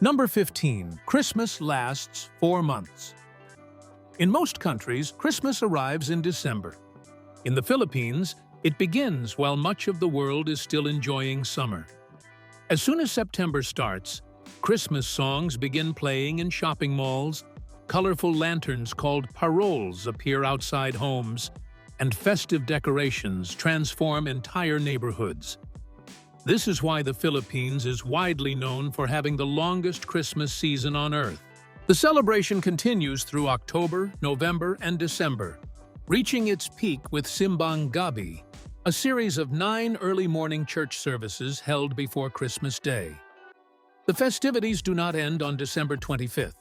Number 15. Christmas lasts 4 months. In most countries, Christmas arrives in December. In the Philippines, it begins while much of the world is still enjoying summer. As soon as September starts, Christmas songs begin playing in shopping malls, colorful lanterns called paroles appear outside homes, and festive decorations transform entire neighborhoods. This is why the Philippines is widely known for having the longest Christmas season on Earth. The celebration continues through October, November, and December, reaching its peak with Simbang Gabi, a series of 9 early morning church services held before Christmas Day. The festivities do not end on December 25th.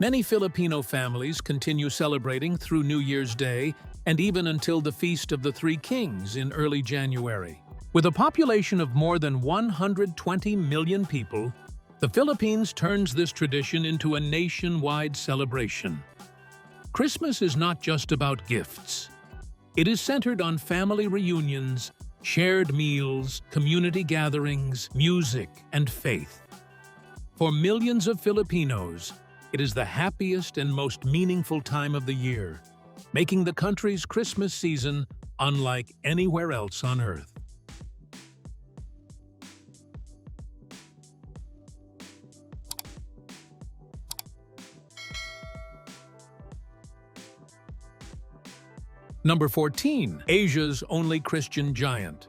Many Filipino families continue celebrating through New Year's Day and even until the Feast of the Three Kings in early January. With a population of more than 120 million people, the Philippines turns this tradition into a nationwide celebration. Christmas is not just about gifts. It is centered on family reunions, shared meals, community gatherings, music, and faith. For millions of Filipinos, it is the happiest and most meaningful time of the year, making the country's Christmas season unlike anywhere else on Earth. Number 14. Asia's only Christian giant.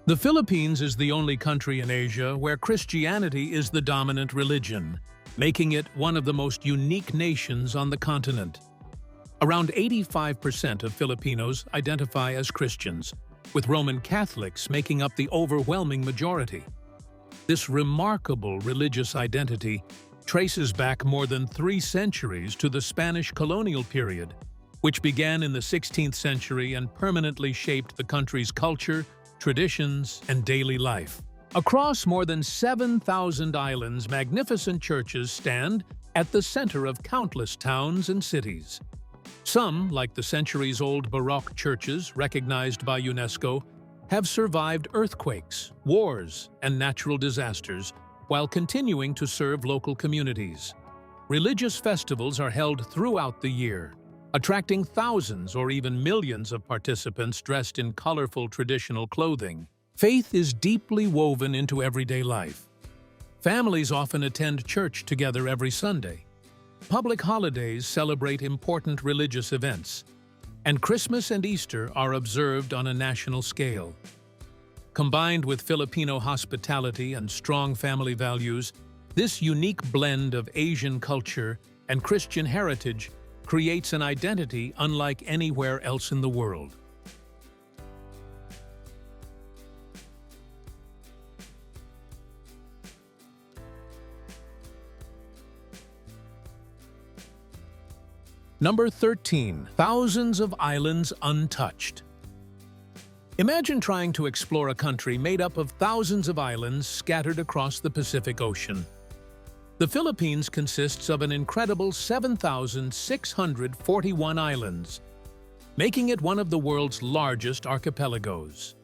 The Philippines is the only country in Asia where Christianity is the dominant religion, making it one of the most unique nations on the continent. Around 85% of Filipinos identify as Christians, with Roman Catholics making up the overwhelming majority. This remarkable religious identity traces back more than 3 centuries to the Spanish colonial period, which began in the 16th century and permanently shaped the country's culture, traditions, and daily life. Across more than 7,000 islands, magnificent churches stand at the center of countless towns and cities. Some, like the centuries-old Baroque churches recognized by UNESCO, have survived earthquakes, wars, and natural disasters while continuing to serve local communities. Religious festivals are held throughout the year, attracting thousands or even millions of participants dressed in colorful traditional clothing. Faith is deeply woven into everyday life. Families often attend church together every Sunday. Public holidays celebrate important religious events, and Christmas and Easter are observed on a national scale. Combined with Filipino hospitality and strong family values, this unique blend of Asian culture and Christian heritage creates an identity unlike anywhere else in the world. Number 13. Thousands of islands untouched. Imagine trying to explore a country made up of thousands of islands scattered across the Pacific Ocean. The Philippines consists of an incredible 7,641 islands, making it one of the world's largest archipelagos.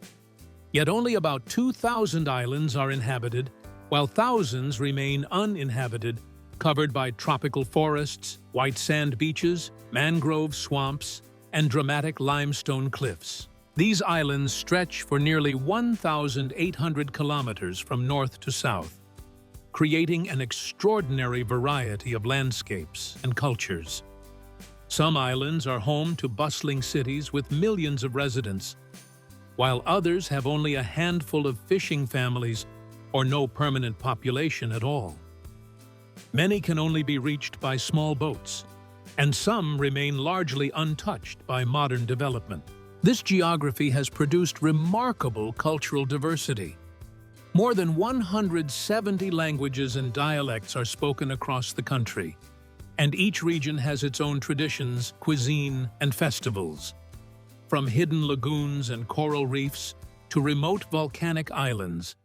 Yet only about 2,000 islands are inhabited, while thousands remain uninhabited, covered by tropical forests, white sand beaches, mangrove swamps, and dramatic limestone cliffs. These islands stretch for nearly 1,800 kilometers from north to south, creating an extraordinary variety of landscapes and cultures. Some islands are home to bustling cities with millions of residents, while others have only a handful of fishing families or no permanent population at all. Many can only be reached by small boats, and some remain largely untouched by modern development. This geography has produced remarkable cultural diversity. More than 170 languages and dialects are spoken across the country, and each region has its own traditions, cuisine, and festivals. From hidden lagoons and coral reefs to remote volcanic islands,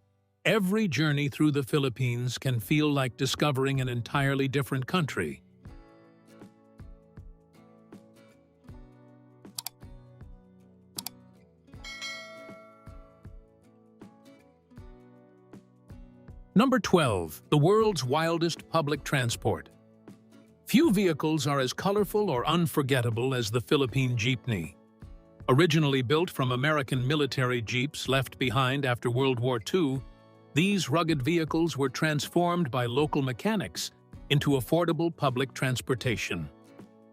every journey through the Philippines can feel like discovering an entirely different country. Number 12. The world's wildest public transport. Few vehicles are as colorful or unforgettable as the Philippine jeepney. Originally built from American military jeeps left behind after World War II, these rugged vehicles were transformed by local mechanics into affordable public transportation.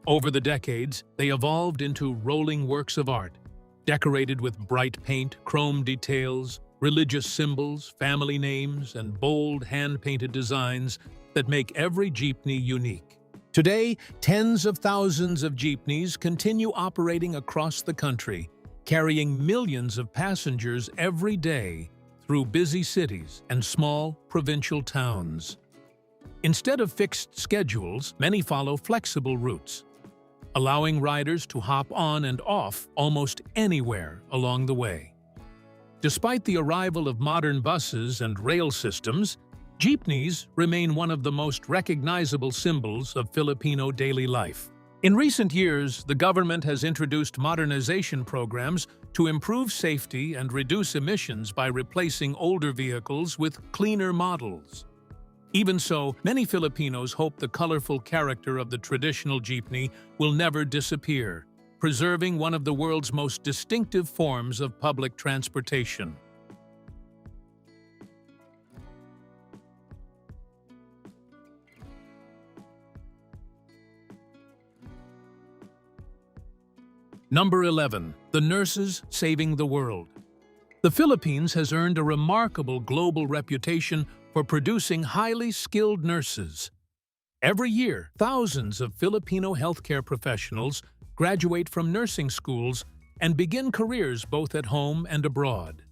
Over the decades, they evolved into rolling works of art, decorated with bright paint, chrome details, religious symbols, family names, and bold hand-painted designs that make every jeepney unique. Today, tens of thousands of jeepneys continue operating across the country, carrying millions of passengers every day through busy cities and small provincial towns. Instead of fixed schedules, many follow flexible routes, allowing riders to hop on and off almost anywhere along the way. Despite the arrival of modern buses and rail systems, jeepneys remain one of the most recognizable symbols of Filipino daily life. In recent years, the government has introduced modernization programs to improve safety and reduce emissions by replacing older vehicles with cleaner models. Even so, many Filipinos hope the colorful character of the traditional jeepney will never disappear, preserving one of the world's most distinctive forms of public transportation. Number 11. The nurses saving the world. The Philippines has earned a remarkable global reputation for producing highly skilled nurses. Every year, thousands of Filipino healthcare professionals graduate from nursing schools and begin careers both at home and abroad.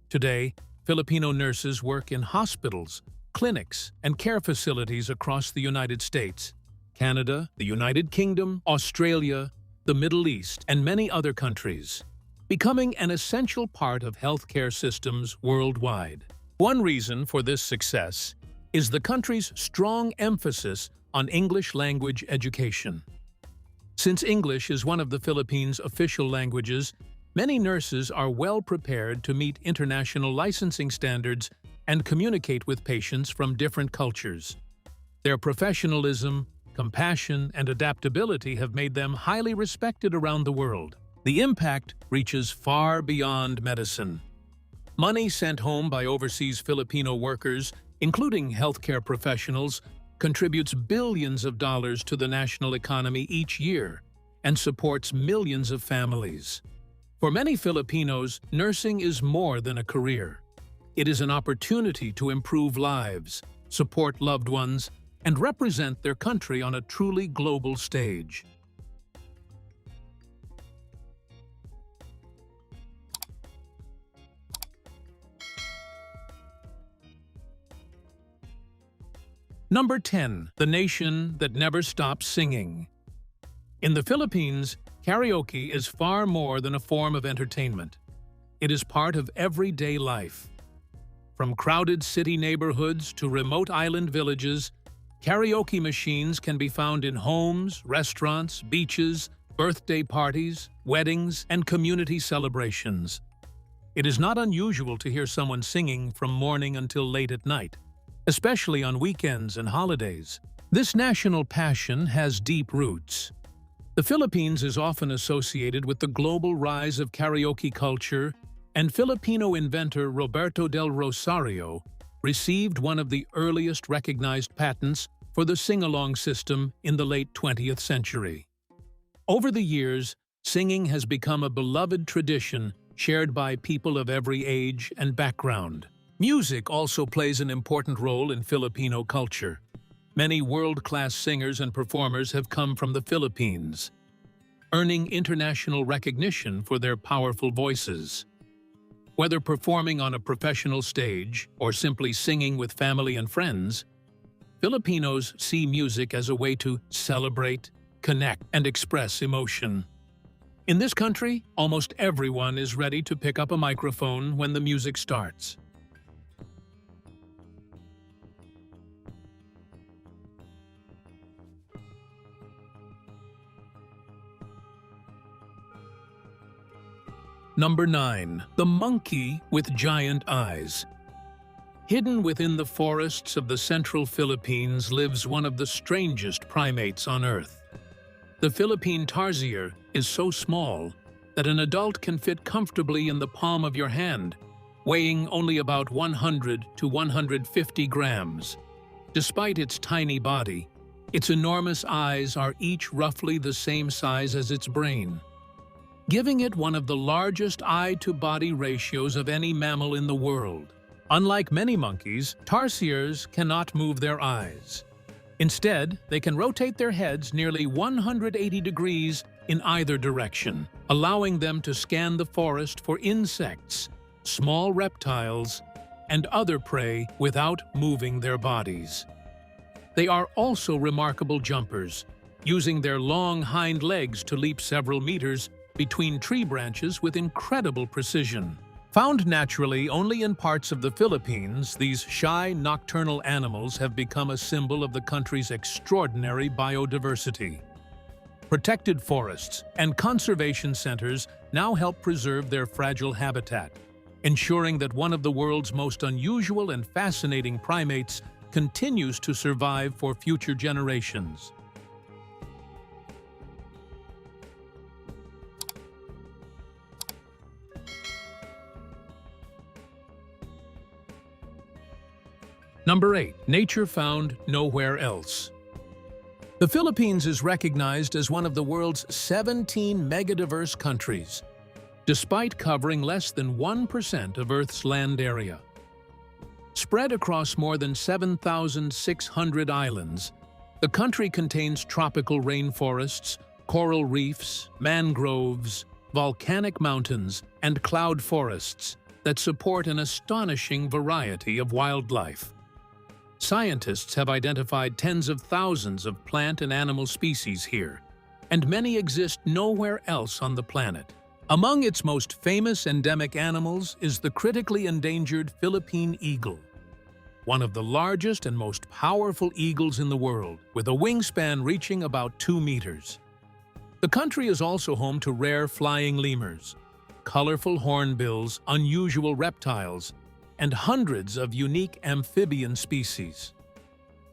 Today, Filipino nurses work in hospitals, clinics, and care facilities across the United States, Canada, the United Kingdom, Australia, the Middle East, and many other countries, becoming an essential part of healthcare systems worldwide. One reason for this success is the country's strong emphasis on English language education. Since English is one of the Philippines' official languages, many nurses are well prepared to meet international licensing standards and communicate with patients from different cultures. Their professionalism, compassion, and adaptability have made them highly respected around the world. The impact reaches far beyond medicine. Money sent home by overseas Filipino workers, including healthcare professionals, contributes billions of dollars to the national economy each year and supports millions of families. For many Filipinos, nursing is more than a career. It is an opportunity to improve lives, support loved ones, and represent their country on a truly global stage. Number 10. The nation that never stops singing. In the Philippines, karaoke is far more than a form of entertainment. It is part of everyday life. From crowded city neighborhoods to remote island villages, karaoke machines can be found in homes, restaurants, beaches, birthday parties, weddings, and community celebrations. It is not unusual to hear someone singing from morning until late at night, especially on weekends and holidays. This national passion has deep roots. The Philippines is often associated with the global rise of karaoke culture, and Filipino inventor Roberto del Rosario received one of the earliest recognized patents for the sing-along system in the late 20th century. Over the years, singing has become a beloved tradition shared by people of every age and background. Music also plays an important role in Filipino culture. Many world-class singers and performers have come from the Philippines, earning international recognition for their powerful voices. Whether performing on a professional stage or simply singing with family and friends, Filipinos see music as a way to celebrate, connect, and express emotion. In this country, almost everyone is ready to pick up a microphone when the music starts. Number 9. The monkey with giant eyes. Hidden within the forests of the central Philippines lives one of the strangest primates on Earth. The Philippine tarsier is so small that an adult can fit comfortably in the palm of your hand, weighing only about 100 to 150 grams. Despite its tiny body, its enormous eyes are each roughly the same size as its brain, giving it one of the largest eye-to-body ratios of any mammal in the world. Unlike many monkeys, tarsiers cannot move their eyes. Instead, they can rotate their heads nearly 180 degrees in either direction, allowing them to scan the forest for insects, small reptiles, and other prey without moving their bodies. They are also remarkable jumpers, using their long hind legs to leap several meters between tree branches with incredible precision. Found naturally only in parts of the Philippines, these shy nocturnal animals have become a symbol of the country's extraordinary biodiversity. Protected forests and conservation centers now help preserve their fragile habitat, ensuring that one of the world's most unusual and fascinating primates continues to survive for future generations. Number 8. Nature found nowhere else. The Philippines is recognized as one of the world's 17 megadiverse countries, despite covering less than 1% of Earth's land area. Spread across more than 7,600 islands, the country contains tropical rainforests, coral reefs, mangroves, volcanic mountains, and cloud forests that support an astonishing variety of wildlife. Scientists have identified tens of thousands of plant and animal species here, and many exist nowhere else on the planet. Among its most famous endemic animals is the critically endangered Philippine eagle, one of the largest and most powerful eagles in the world, with a wingspan reaching about 2 meters. The country is also home to rare flying lemurs, colorful hornbills, unusual reptiles, and hundreds of unique amphibian species.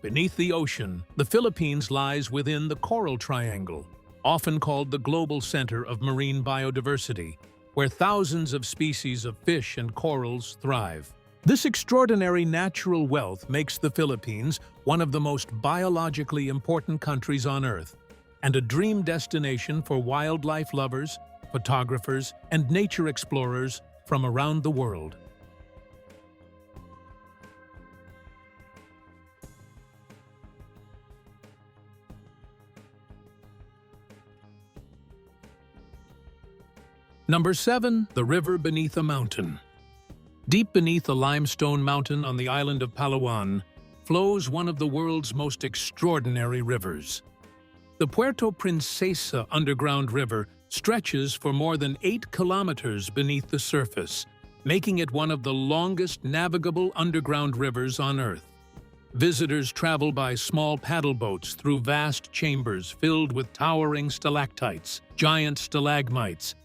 Beneath the ocean, the Philippines lies within the Coral Triangle, often called the global center of marine biodiversity, where thousands of species of fish and corals thrive. This extraordinary natural wealth makes the Philippines one of the most biologically important countries on Earth, and a dream destination for wildlife lovers, photographers, and nature explorers from around the world. Number 7. The river beneath a mountain. Deep beneath a limestone mountain on the island of Palawan flows one of the world's most extraordinary rivers. The Puerto Princesa underground river stretches for more than 8 kilometers beneath the surface, making it one of the longest navigable underground rivers on Earth. Visitors travel by small paddle boats through vast chambers filled with towering stalactites, giant stalagmites,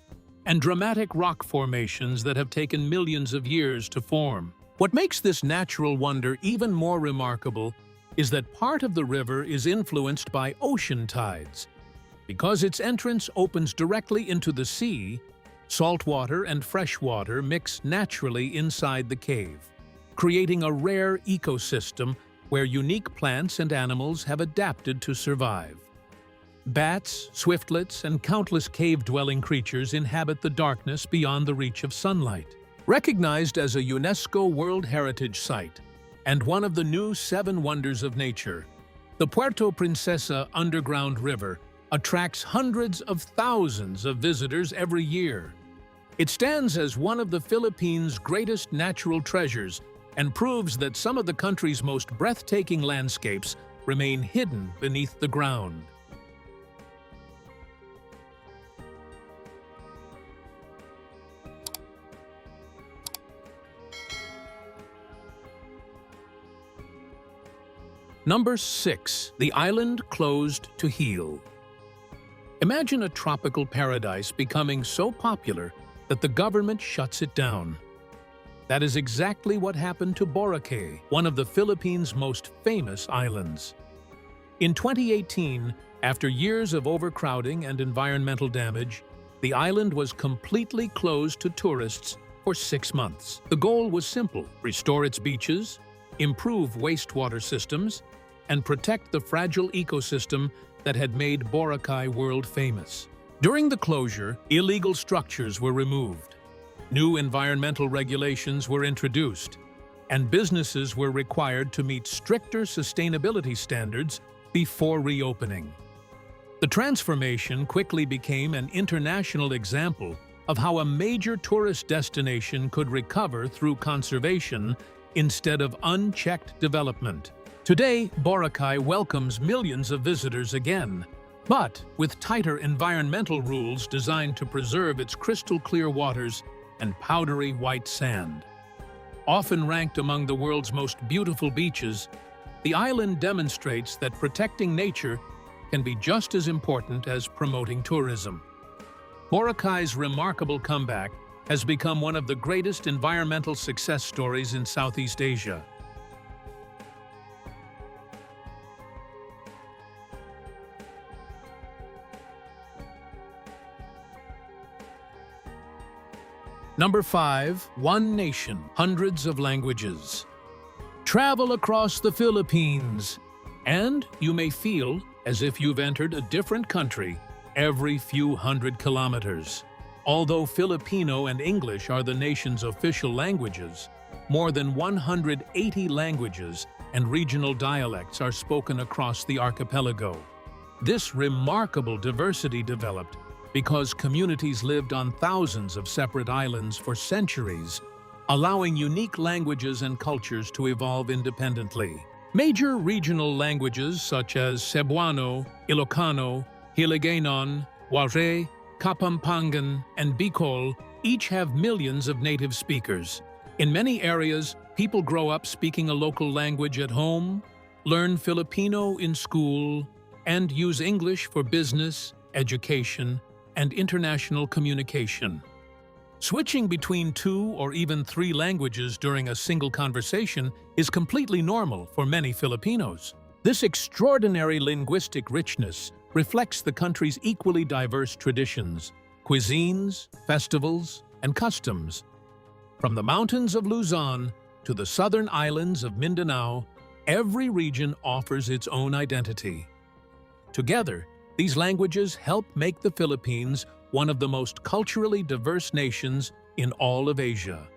and dramatic rock formations that have taken millions of years to form. What makes this natural wonder even more remarkable is that part of the river is influenced by ocean tides. Because its entrance opens directly into the sea, saltwater and freshwater mix naturally inside the cave, creating a rare ecosystem where unique plants and animals have adapted to survive. Bats, swiftlets, and countless cave-dwelling creatures inhabit the darkness beyond the reach of sunlight. Recognized as a UNESCO World Heritage Site and one of the new 7 Wonders of Nature, the Puerto Princesa Underground River attracts hundreds of thousands of visitors every year. It stands as one of the Philippines' greatest natural treasures and proves that some of the country's most breathtaking landscapes remain hidden beneath the ground. Number 6. The island closed to heal. Imagine a tropical paradise becoming so popular that the government shuts it down. That is exactly what happened to Boracay, one of the Philippines' most famous islands. In 2018, after years of overcrowding and environmental damage, the island was completely closed to tourists for 6 months. The goal was simple: restore its beaches, improve wastewater systems, and protect the fragile ecosystem that had made Boracay world famous. During the closure, illegal structures were removed. New environmental regulations were introduced, and businesses were required to meet stricter sustainability standards before reopening. The transformation quickly became an international example of how a major tourist destination could recover through conservation instead of unchecked development. Today, Boracay welcomes millions of visitors again, but with tighter environmental rules designed to preserve its crystal-clear waters and powdery white sand. Often ranked among the world's most beautiful beaches, the island demonstrates that protecting nature can be just as important as promoting tourism. Boracay's remarkable comeback has become one of the greatest environmental success stories in Southeast Asia. Number 5. One nation, hundreds of languages. Travel across the Philippines, and you may feel as if you've entered a different country every few hundred kilometers. Although Filipino and English are the nation's official languages, more than 180 languages and regional dialects are spoken across the archipelago. This remarkable diversity developed because communities lived on thousands of separate islands for centuries, allowing unique languages and cultures to evolve independently. Major regional languages such as Cebuano, Ilocano, Hiligaynon, Waray, Kapampangan, and Bicol each have millions of native speakers. In many areas, people grow up speaking a local language at home, learn Filipino in school, and use English for business, education, and international communication. Switching between 2 or even 3 languages during a single conversation is completely normal for many Filipinos. This extraordinary linguistic richness reflects the country's equally diverse traditions, cuisines, festivals, and customs. From the mountains of Luzon to the southern islands of Mindanao, every region offers its own identity. Together, these languages help make the Philippines one of the most culturally diverse nations in all of Asia.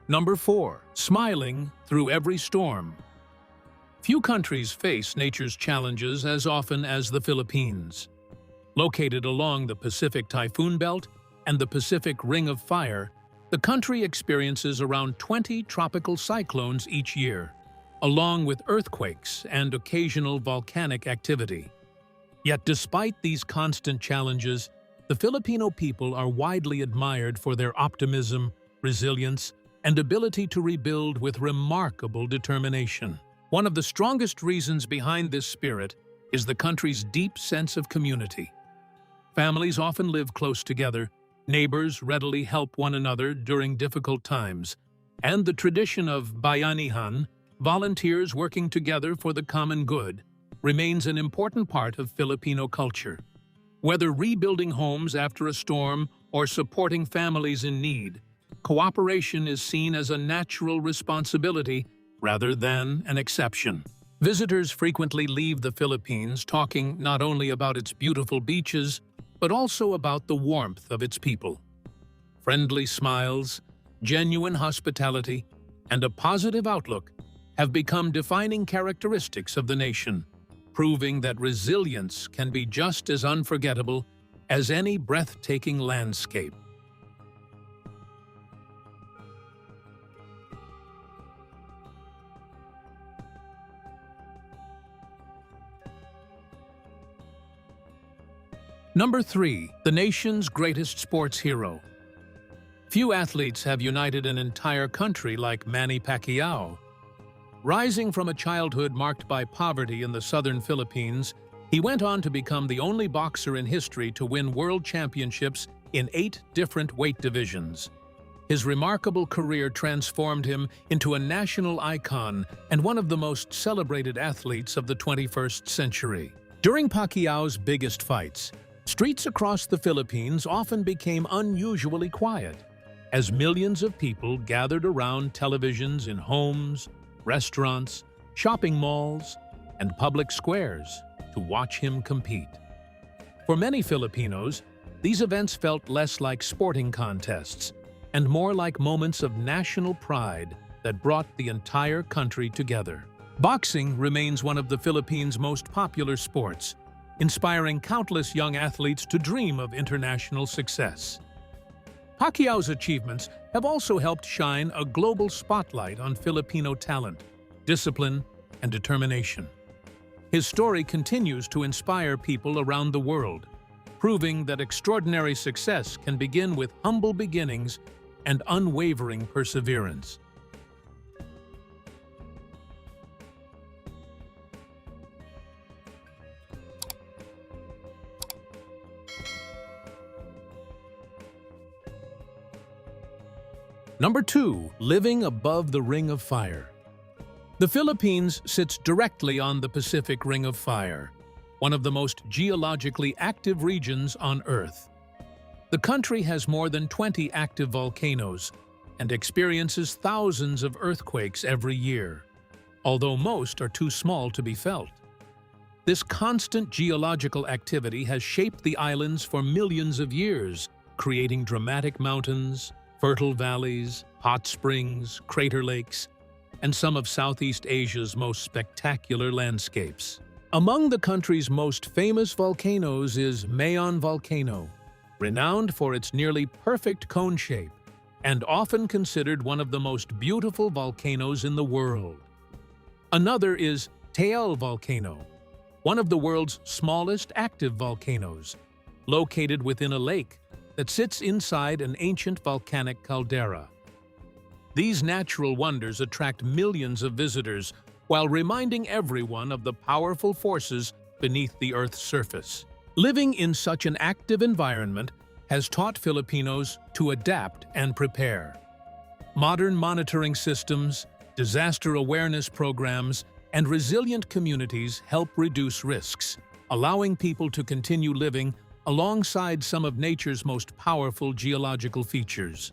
Number 4. Smiling through every storm. Few countries face nature's challenges as often as the Philippines. Located along the Pacific Typhoon Belt and the Pacific Ring of Fire, the country experiences around 20 tropical cyclones each year, along with earthquakes and occasional volcanic activity. Yet despite these constant challenges, the Filipino people are widely admired for their optimism, resilience, and ability to rebuild with remarkable determination. One of the strongest reasons behind this spirit is the country's deep sense of community. Families often live close together, neighbors readily help one another during difficult times, and the tradition of bayanihan, volunteers working together for the common good, remains an important part of Filipino culture. Whether rebuilding homes after a storm or supporting families in need, cooperation is seen as a natural responsibility rather than an exception. Visitors frequently leave the Philippines talking not only about its beautiful beaches, but also about the warmth of its people. Friendly smiles, genuine hospitality, and a positive outlook have become defining characteristics of the nation, proving that resilience can be just as unforgettable as any breathtaking landscape. Number 3. The nation's greatest sports hero. Few athletes have united an entire country like Manny Pacquiao. Rising from a childhood marked by poverty in the southern Philippines, he went on to become the only boxer in history to win world championships in 8 different weight divisions. His remarkable career transformed him into a national icon and one of the most celebrated athletes of the 21st century. During Pacquiao's biggest fights, streets across the Philippines often became unusually quiet, as millions of people gathered around televisions in homes, restaurants, shopping malls, and public squares to watch him compete. For many Filipinos, these events felt less like sporting contests and more like moments of national pride that brought the entire country together. Boxing remains one of the Philippines' most popular sports, inspiring countless young athletes to dream of international success. Pacquiao's achievements have also helped shine a global spotlight on Filipino talent, discipline, and determination. His story continues to inspire people around the world, proving that extraordinary success can begin with humble beginnings and unwavering perseverance. Number 2. Living above the Ring of Fire. The Philippines sits directly on the Pacific Ring of Fire, one of the most geologically active regions on Earth. The country has more than 20 active volcanoes and experiences thousands of earthquakes every year, although most are too small to be felt. This constant geological activity has shaped the islands for millions of years, creating dramatic mountains, fertile valleys, hot springs, crater lakes, and some of Southeast Asia's most spectacular landscapes. Among the country's most famous volcanoes is Mayon Volcano, renowned for its nearly perfect cone shape and often considered one of the most beautiful volcanoes in the world. Another is Taal Volcano, one of the world's smallest active volcanoes, located within a lake that sits inside an ancient volcanic caldera. These natural wonders attract millions of visitors while reminding everyone of the powerful forces beneath the Earth's surface. Living in such an active environment has taught Filipinos to adapt and prepare. Modern monitoring systems, disaster awareness programs, and resilient communities help reduce risks, allowing people to continue living alongside some of nature's most powerful geological features.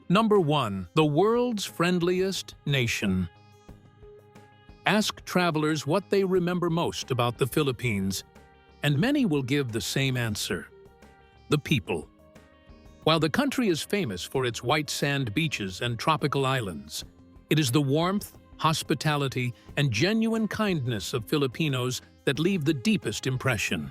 Number 1. The world's friendliest nation. Ask travelers what they remember most about the Philippines, and many will give the same answer: the people. While the country is famous for its white sand beaches and tropical islands, it is the warmth, hospitality, and genuine kindness of Filipinos that leave the deepest impression.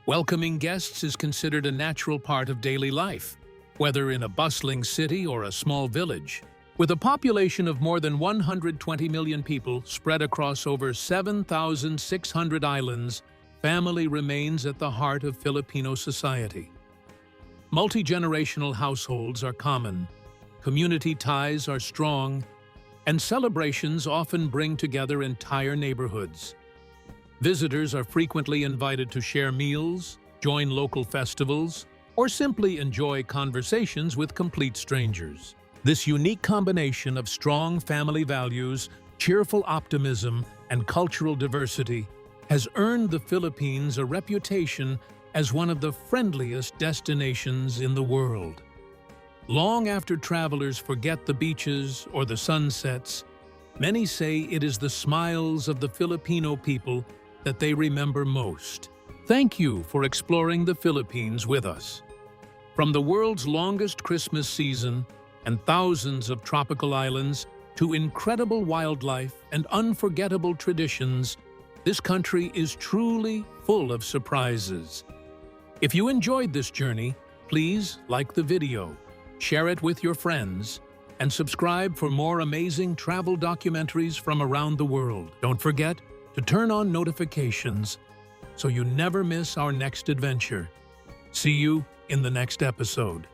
Welcoming guests is considered a natural part of daily life, whether in a bustling city or a small village. With a population of more than 120 million people spread across over 7,600 islands, family remains at the heart of Filipino society. Multi-generational households are common, community ties are strong, and celebrations often bring together entire neighborhoods. Visitors are frequently invited to share meals, join local festivals, or simply enjoy conversations with complete strangers. This unique combination of strong family values, cheerful optimism, and cultural diversity has earned the Philippines a reputation as one of the friendliest destinations in the world. Long after travelers forget the beaches or the sunsets, many say it is the smiles of the Filipino people that they remember most. Thank you for exploring the Philippines with us. From the world's longest Christmas season and thousands of tropical islands to incredible wildlife and unforgettable traditions, this country is truly full of surprises. If you enjoyed this journey, please like the video, share it with your friends, and subscribe for more amazing travel documentaries from around the world. Don't forget to turn on notifications so you never miss our next adventure. See you in the next episode.